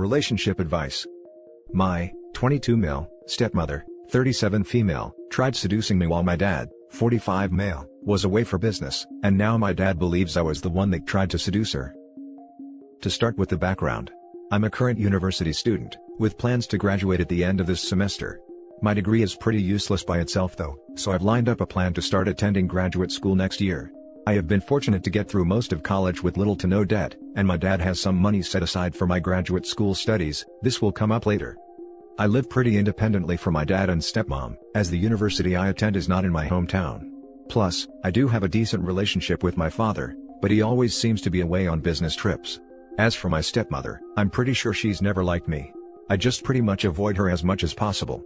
Relationship advice. My 22 male stepmother, 37 female, tried seducing me while my dad, 45 male, was away for business, and now my dad believes I was the one that tried to seduce her. To start with the background. I'm a current university student, with plans to graduate at the end of this semester. My degree is pretty useless by itself though, so I've lined up a plan to start attending graduate school next year. I have been fortunate to get through most of college with little to no debt, and my dad has some money set aside for my graduate school studies. This will come up later. I live pretty independently from my dad and stepmom, as the university I attend is not in my hometown. Plus, I do have a decent relationship with my father, but he always seems to be away on business trips. As for my stepmother, I'm pretty sure she's never liked me. I just pretty much avoid her as much as possible.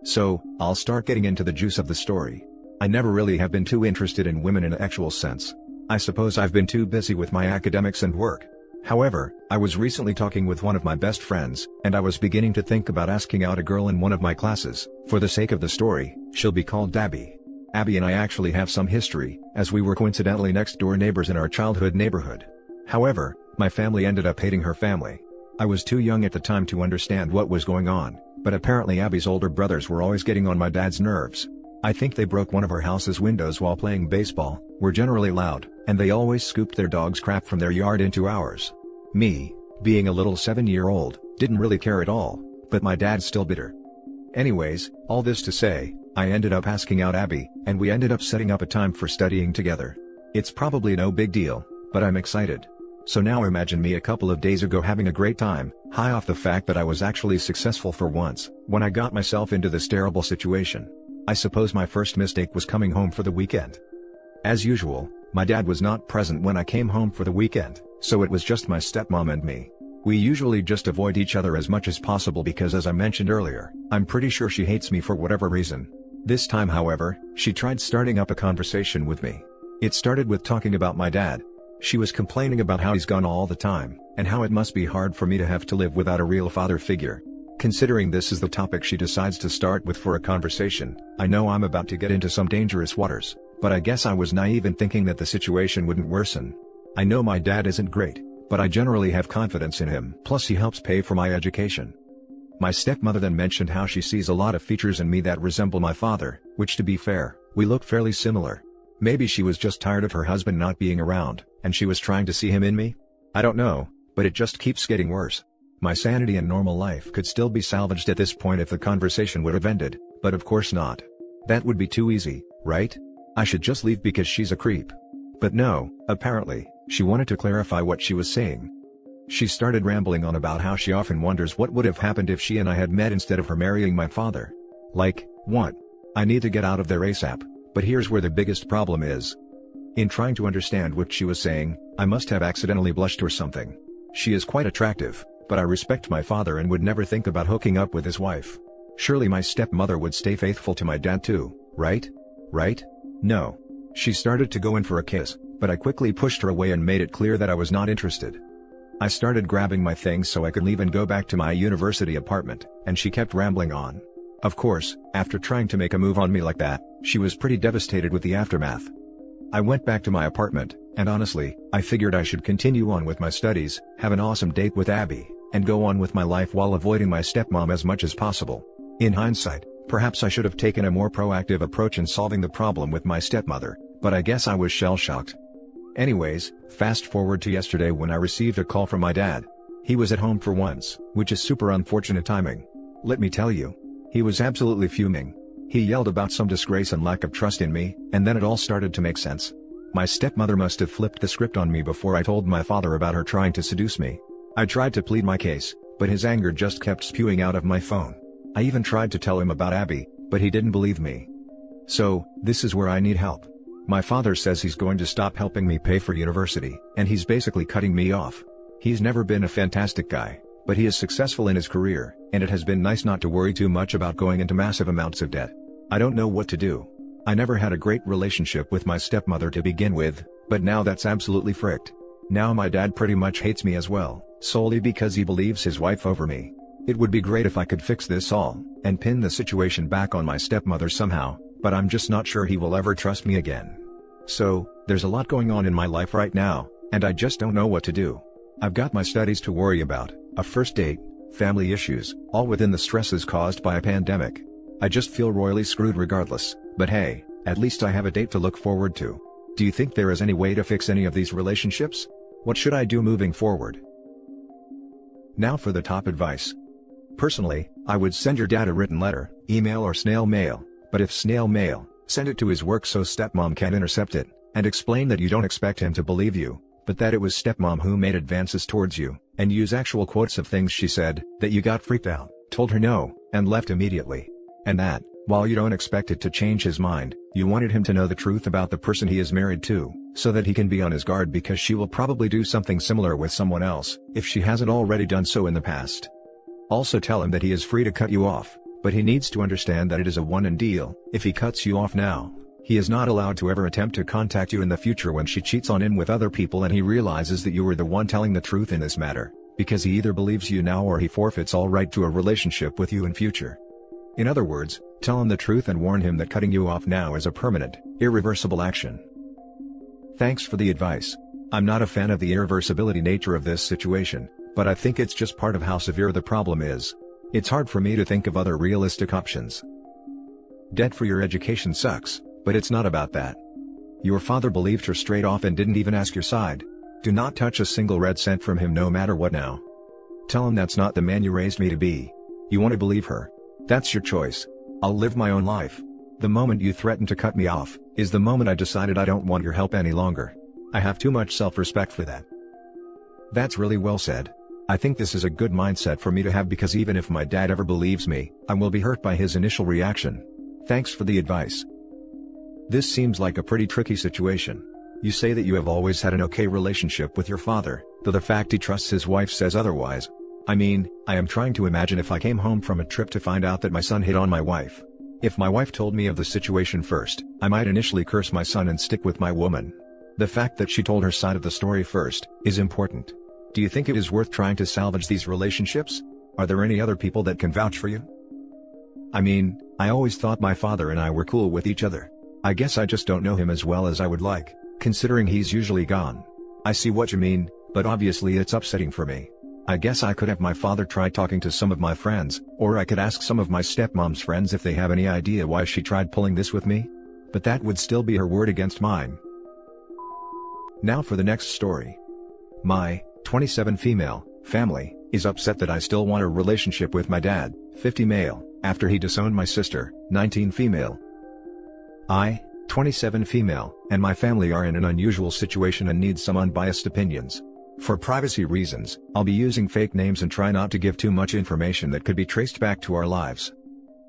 So, I'll start getting into the juice of the story. I never really have been too interested in women in an actual sense. I suppose I've been too busy with my academics and work. However, I was recently talking with one of my best friends, and I was beginning to think about asking out a girl in one of my classes. For the sake of the story, she'll be called Abby. Abby and I actually have some history, as we were coincidentally next door neighbors in our childhood neighborhood. However, my family ended up hating her family. I was too young at the time to understand what was going on, but apparently Abby's older brothers were always getting on my dad's nerves. I think they broke one of our house's windows while playing baseball, were generally loud, and they always scooped their dog's crap from their yard into ours. Me, being a little 7-year-old, didn't really care at all, but my dad's still bitter. Anyways, all this to say, I ended up asking out Abby, and we ended up setting up a time for studying together. It's probably no big deal, but I'm excited. So now imagine me a couple of days ago having a great time, high off the fact that I was actually successful for once, when I got myself into this terrible situation. I suppose my first mistake was coming home for the weekend. As usual, my dad was not present when I came home for the weekend, so it was just my stepmom and me. We usually just avoid each other as much as possible because, as I mentioned earlier, I'm pretty sure she hates me for whatever reason. This time however, she tried starting up a conversation with me. It started with talking about my dad. She was complaining about how he's gone all the time, and how it must be hard for me to have to live without a real father figure. Considering this is the topic she decides to start with for a conversation, I know I'm about to get into some dangerous waters, but I guess I was naive in thinking that the situation wouldn't worsen. I know my dad isn't great, but I generally have confidence in him, plus he helps pay for my education. My stepmother then mentioned how she sees a lot of features in me that resemble my father, which, to be fair, we look fairly similar. Maybe she was just tired of her husband not being around, and she was trying to see him in me? I don't know, but it just keeps getting worse. My sanity and normal life could still be salvaged at this point if the conversation would have ended, but of course not. That would be too easy, right? I should just leave because she's a creep. But no, apparently, she wanted to clarify what she was saying. She started rambling on about how she often wonders what would have happened if she and I had met instead of her marrying my father. Like, what? I need to get out of there ASAP, but here's where the biggest problem is. In trying to understand what she was saying, I must have accidentally blushed or something. She is quite attractive, but I respect my father and would never think about hooking up with his wife. Surely my stepmother would stay faithful to my dad too, right? Right? No. She started to go in for a kiss, but I quickly pushed her away and made it clear that I was not interested. I started grabbing my things so I could leave and go back to my university apartment, and she kept rambling on. Of course, after trying to make a move on me like that, she was pretty devastated with the aftermath. I went back to my apartment, and honestly, I figured I should continue on with my studies, have an awesome date with Abby, and go on with my life while avoiding my stepmom as much as possible. In hindsight, perhaps I should have taken a more proactive approach in solving the problem with my stepmother, but I guess I was shell-shocked. Anyways, fast forward to yesterday when I received a call from my dad. He was at home for once, which is super unfortunate timing. Let me tell you. He was absolutely fuming. He yelled about some disgrace and lack of trust in me, and then it all started to make sense. My stepmother must have flipped the script on me before I told my father about her trying to seduce me. I tried to plead my case, but his anger just kept spewing out of my phone. I even tried to tell him about Abby, but he didn't believe me. So, this is where I need help. My father says he's going to stop helping me pay for university, and he's basically cutting me off. He's never been a fantastic guy, but he is successful in his career, and it has been nice not to worry too much about going into massive amounts of debt. I don't know what to do. I never had a great relationship with my stepmother to begin with, but now that's absolutely fricked. Now my dad pretty much hates me as well, solely because he believes his wife over me. It would be great if I could fix this all, and pin the situation back on my stepmother somehow, but I'm just not sure he will ever trust me again. So, there's a lot going on in my life right now, and I just don't know what to do. I've got my studies to worry about, a first date, family issues, all within the stresses caused by a pandemic. I just feel royally screwed regardless, but hey, at least I have a date to look forward to. Do you think there is any way to fix any of these relationships? What should I do moving forward? Now for the top advice. Personally, I would send your dad a written letter, email or snail mail, but if snail mail, send it to his work so stepmom can intercept it, and explain that you don't expect him to believe you, but that it was stepmom who made advances towards you, and use actual quotes of things she said, that you got freaked out, told her no, and left immediately. And that, while you don't expect it to change his mind, you wanted him to know the truth about the person he is married to, so that he can be on his guard because she will probably do something similar with someone else, if she hasn't already done so in the past. Also tell him that he is free to cut you off, but he needs to understand that it is a one-and deal. If he cuts you off now, he is not allowed to ever attempt to contact you in the future when she cheats on him with other people and he realizes that you were the one telling the truth in this matter, because he either believes you now or he forfeits all right to a relationship with you in future. In other words, tell him the truth and warn him that cutting you off now is a permanent, irreversible action. Thanks for the advice. I'm not a fan of the irreversibility nature of this situation, but I think it's just part of how severe the problem is. It's hard for me to think of other realistic options. Debt for your education sucks, but it's not about that. Your father believed her straight off and didn't even ask your side. Do not touch a single red cent from him no matter what now. Tell him that's not the man you raised me to be. You want to believe her? That's your choice. I'll live my own life. The moment you threatened to cut me off, is the moment I decided I don't want your help any longer. I have too much self-respect for that. That's really well said. I think this is a good mindset for me to have because even if my dad ever believes me, I will be hurt by his initial reaction. Thanks for the advice. This seems like a pretty tricky situation. You say that you have always had an okay relationship with your father, though the fact he trusts his wife says otherwise. I mean, I am trying to imagine if I came home from a trip to find out that my son hit on my wife. If my wife told me of the situation first, I might initially curse my son and stick with my woman. The fact that she told her side of the story first, is important. Do you think it is worth trying to salvage these relationships? Are there any other people that can vouch for you? I mean, I always thought my father and I were cool with each other. I guess I just don't know him as well as I would like, considering he's usually gone. I see what you mean, but obviously it's upsetting for me. I guess I could have my father try talking to some of my friends, or I could ask some of my stepmom's friends if they have any idea why she tried pulling this with me. But that would still be her word against mine. Now for the next story. My 27 female family is upset that I still want a relationship with my dad, 50 male, after he disowned my sister, 19 female. I, 27 female, and my family are in an unusual situation and need some unbiased opinions. For privacy reasons, I'll be using fake names and try not to give too much information that could be traced back to our lives.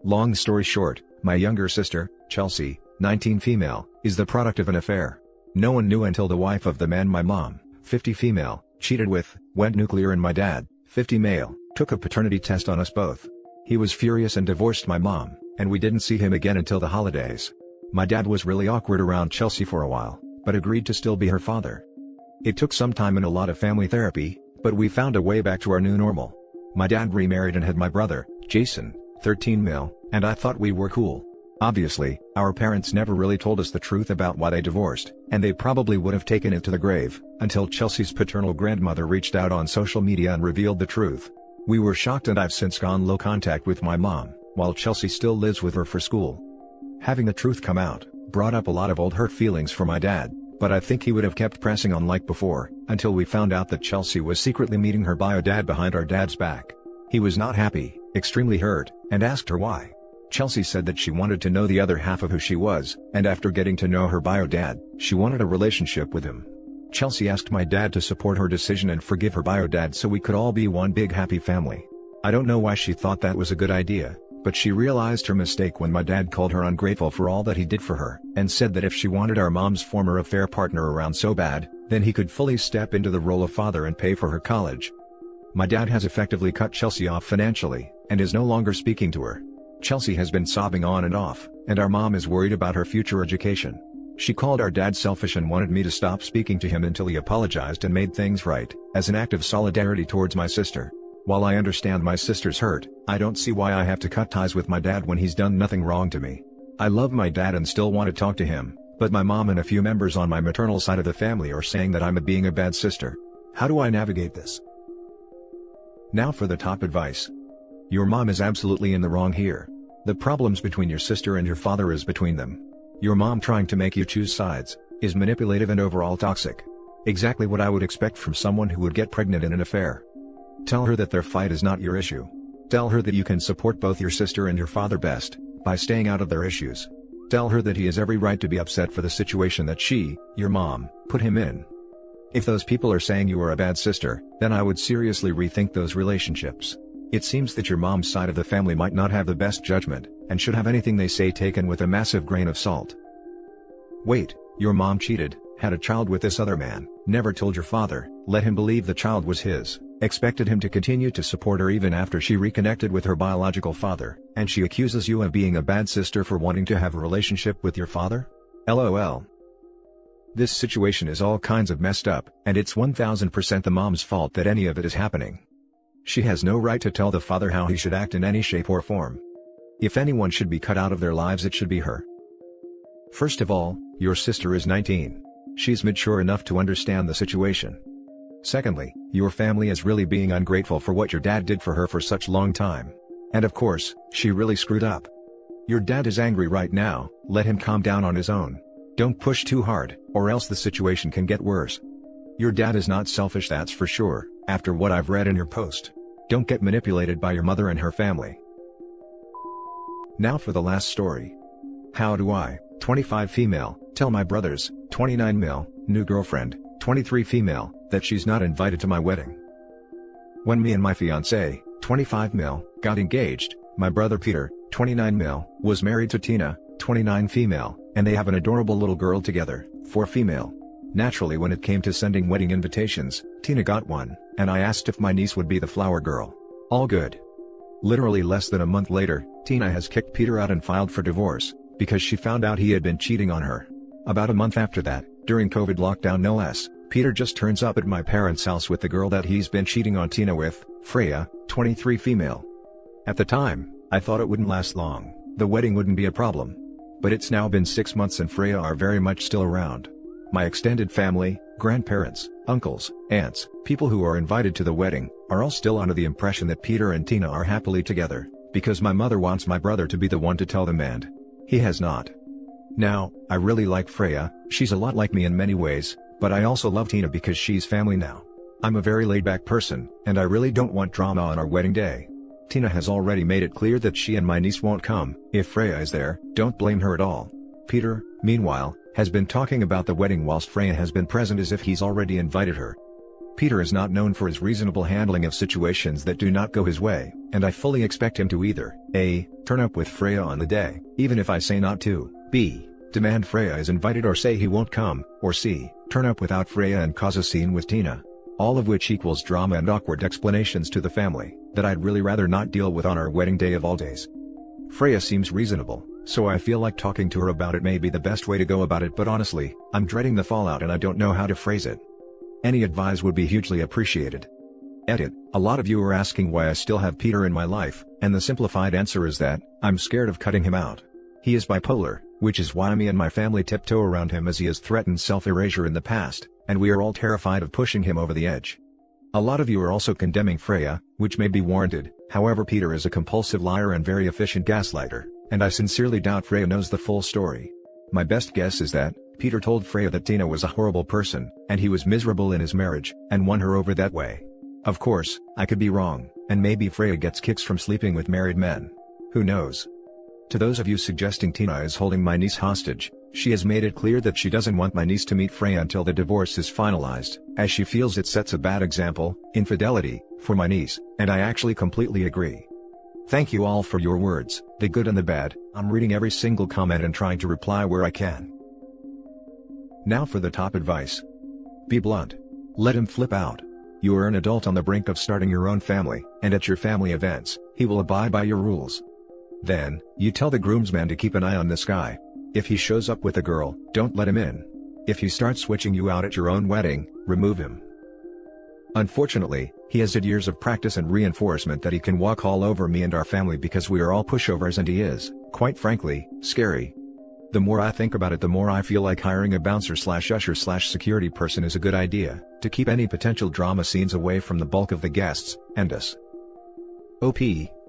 Long story short, my younger sister, Chelsea, 19 female, is the product of an affair. No one knew until the wife of the man my mom, 50 female, cheated with, went nuclear, and my dad, 50 male, took a paternity test on us both. He was furious and divorced my mom, and we didn't see him again until the holidays. My dad was really awkward around Chelsea for a while, but agreed to still be her father. It took some time and a lot of family therapy, but we found a way back to our new normal. My dad remarried and had my brother, Jason, 13 male, and I thought we were cool. Obviously, our parents never really told us the truth about why they divorced, and they probably would have taken it to the grave, until Chelsea's paternal grandmother reached out on social media and revealed the truth. We were shocked, and I've since gone low contact with my mom, while Chelsea still lives with her for school. Having the truth come out brought up a lot of old hurt feelings for my dad, but I think he would have kept pressing on like before, until we found out that Chelsea was secretly meeting her bio dad behind our dad's back. He was not happy, extremely hurt, and asked her why. Chelsea said that she wanted to know the other half of who she was, and after getting to know her bio dad, she wanted a relationship with him. Chelsea asked my dad to support her decision and forgive her bio dad so we could all be one big happy family. I don't know why she thought that was a good idea, but she realized her mistake when my dad called her ungrateful for all that he did for her, and said that if she wanted our mom's former affair partner around so bad, then he could fully step into the role of father and pay for her college. My dad has effectively cut Chelsea off financially, and is no longer speaking to her. Chelsea has been sobbing on and off, and our mom is worried about her future education. She called our dad selfish and wanted me to stop speaking to him until he apologized and made things right, as an act of solidarity towards my sister. While I understand my sister's hurt, I don't see why I have to cut ties with my dad when he's done nothing wrong to me. I love my dad and still want to talk to him, but my mom and a few members on my maternal side of the family are saying that I'm being a bad sister. How do I navigate this? Now for the top advice. Your mom is absolutely in the wrong here. The problems between your sister and your father is between them. Your mom trying to make you choose sides is manipulative and overall toxic. Exactly what I would expect from someone who would get pregnant in an affair. Tell her that their fight is not your issue. Tell her that you can support both your sister and your father best by staying out of their issues. Tell her that he has every right to be upset for the situation that she, your mom, put him in. If those people are saying you are a bad sister, then I would seriously rethink those relationships. It seems that your mom's side of the family might not have the best judgment, and should have anything they say taken with a massive grain of salt. Wait, your mom cheated, had a child with this other man, never told your father, let him believe the child was his, expected him to continue to support her even after she reconnected with her biological father, and she accuses you of being a bad sister for wanting to have a relationship with your father? LOL. This situation is all kinds of messed up, and it's 1000% the mom's fault that any of it is happening. She has no right to tell the father how he should act in any shape or form. If anyone should be cut out of their lives, it should be her. First of all, your sister is 19. She's mature enough to understand the situation. Secondly, your family is really being ungrateful for what your dad did for her for such a long time. And of course, she really screwed up. Your dad is angry right now, let him calm down on his own. Don't push too hard, or else the situation can get worse. Your dad is not selfish, that's for sure, after what I've read in your post. Don't get manipulated by your mother and her family. Now for the last story. How do I, 25 female, tell my brothers, 29 male, new girlfriend, 23 female, that she's not invited to my wedding? When me and my fiancé, 25 male, got engaged, my brother Peter, 29 male, was married to Tina, 29 female, and they have an adorable little girl together, 4 female. Naturally, when it came to sending wedding invitations, Tina got one, and I asked if my niece would be the flower girl. All good. Literally less than a month later, Tina has kicked Peter out and filed for divorce, because she found out he had been cheating on her. About a month after that, during COVID lockdown no less, Peter just turns up at my parents' house with the girl that he's been cheating on Tina with, Freya, 23 female. At the time, I thought it wouldn't last long, the wedding wouldn't be a problem. But it's now been 6 months and Freya are very much still around. My extended family, grandparents, uncles, aunts, people who are invited to the wedding, are all still under the impression that Peter and Tina are happily together, because my mother wants my brother to be the one to tell them and he has not. Now, I really like Freya, she's a lot like me in many ways, but I also love Tina because she's family now. I'm a very laid-back person, and I really don't want drama on our wedding day. Tina has already made it clear that she and my niece won't come. If Freya is there, don't blame her at all. Peter, meanwhile, has been talking about the wedding whilst Freya has been present as if he's already invited her. Peter is not known for his reasonable handling of situations that do not go his way, and I fully expect him to either A. turn up with Freya on the day, even if I say not to, B. demand Freya is invited or say he won't come, or C. turn up without Freya and cause a scene with Tina. All of which equals drama and awkward explanations to the family, that I'd really rather not deal with on our wedding day of all days. Freya seems reasonable, so I feel like talking to her about it may be the best way to go about it, but honestly, I'm dreading the fallout and I don't know how to phrase it. Any advice would be hugely appreciated. Edit. A lot of you are asking why I still have Peter in my life, and the simplified answer is that, I'm scared of cutting him out. He is bipolar, which is why me and my family tiptoe around him as he has threatened self-erasure in the past, and we are all terrified of pushing him over the edge. A lot of you are also condemning Freya, which may be warranted, however Peter is a compulsive liar and very efficient gaslighter, and I sincerely doubt Freya knows the full story. My best guess is that, Peter told Freya that Tina was a horrible person, and he was miserable in his marriage, and won her over that way. Of course, I could be wrong, and maybe Freya gets kicks from sleeping with married men. Who knows? To those of you suggesting Tina is holding my niece hostage, she has made it clear that she doesn't want my niece to meet Freya until the divorce is finalized, as she feels it sets a bad example, infidelity, for my niece, and I actually completely agree. Thank you all for your words, the good and the bad. I'm reading every single comment and trying to reply where I can. Now for the top advice. Be blunt. Let him flip out. You are an adult on the brink of starting your own family, and at your family events, he will abide by your rules. Then, you tell the groomsman to keep an eye on this guy. If he shows up with a girl, don't let him in. If he starts switching you out at your own wedding, remove him. Unfortunately, he has had years of practice and reinforcement that he can walk all over me and our family because we are all pushovers, and he is, quite frankly, scary. The more I think about it, the more I feel like hiring a bouncer/usher/security person is a good idea, to keep any potential drama scenes away from the bulk of the guests, and us. OP,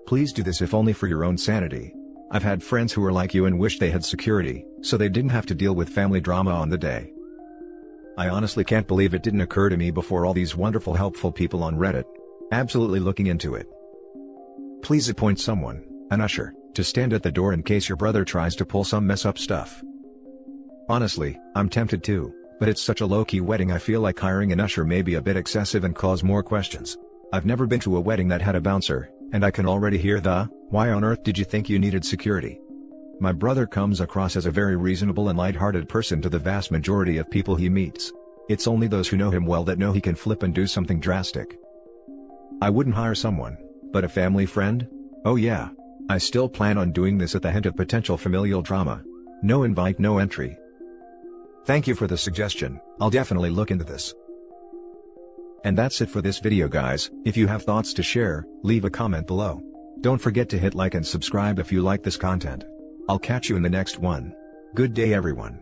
please do this if only for your own sanity. I've had friends who are like you and wish they had security, so they didn't have to deal with family drama on the day. I honestly can't believe it didn't occur to me before all these wonderful helpful people on Reddit. Absolutely looking into it. Please appoint someone, an usher, to stand at the door in case your brother tries to pull some mess up stuff. Honestly, I'm tempted too, but it's such a low-key wedding I feel like hiring an usher may be a bit excessive and cause more questions. I've never been to a wedding that had a bouncer, and I can already hear the, "Why on earth did you think you needed security?" My brother comes across as a very reasonable and light-hearted person to the vast majority of people he meets. It's only those who know him well that know he can flip and do something drastic. I wouldn't hire someone, but a family friend? Oh yeah. I still plan on doing this at the hint of potential familial drama. No invite, no entry. Thank you for the suggestion, I'll definitely look into this. And that's it for this video guys. If you have thoughts to share, leave a comment below. Don't forget to hit like and subscribe if you like this content. I'll catch you in the next one. Good day everyone.